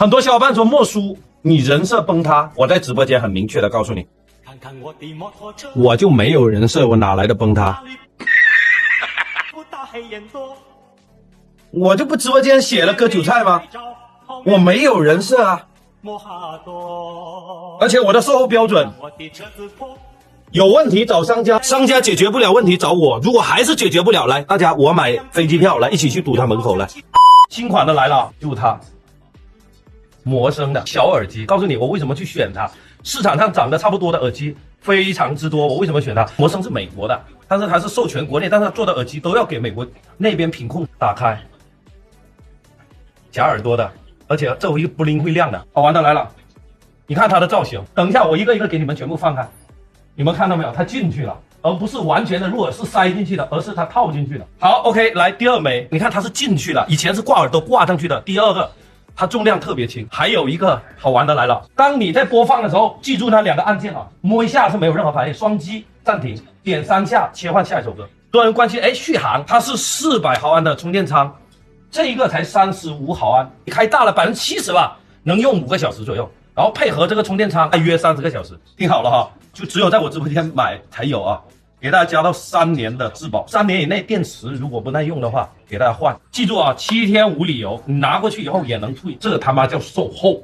很多小伙伴说莫叔，你人设崩塌，我在直播间很明确的告诉你，我就没有人设，我哪来的崩塌？我就不直播间写了割韭菜吗？我没有人设啊，而且我的售后标准，有问题找商家，商家解决不了问题找我，如果还是解决不了，来大家我买飞机票来一起去堵他门口来。新款的来了，就它。魔声的小耳机，告诉你我为什么去选它。市场上长得差不多的耳机非常之多，我为什么选它？魔声是美国的，但是它是授权国内，但是它做的耳机都要给美国那边品控。打开，夹耳朵的，而且这回不灵会亮的。好玩的来了，你看它的造型。等一下我一个一个给你们全部放开，你们看到没有？它进去了，而不是完全的入耳是塞进去的，而是它套进去的。好 ，OK， 来第二枚，你看它是进去了，以前是挂耳朵挂上去的。第二个。它重量特别轻，还有一个好玩的来了。当你在播放的时候，记住那两个按键啊，摸一下是没有任何反应，双击暂停，点3下切换下一首歌。多人关心，续航，它是400毫安的充电仓，这一个才35毫安，开大了70%吧，能用5个小时左右，然后配合这个充电仓，约30个小时。听好了哈，就只有在我直播间买才有啊。给大家加到3年的质保，3年以内电池如果不耐用的话，给大家换。记住啊，7天无理由，你拿过去以后也能退，这他妈叫售后。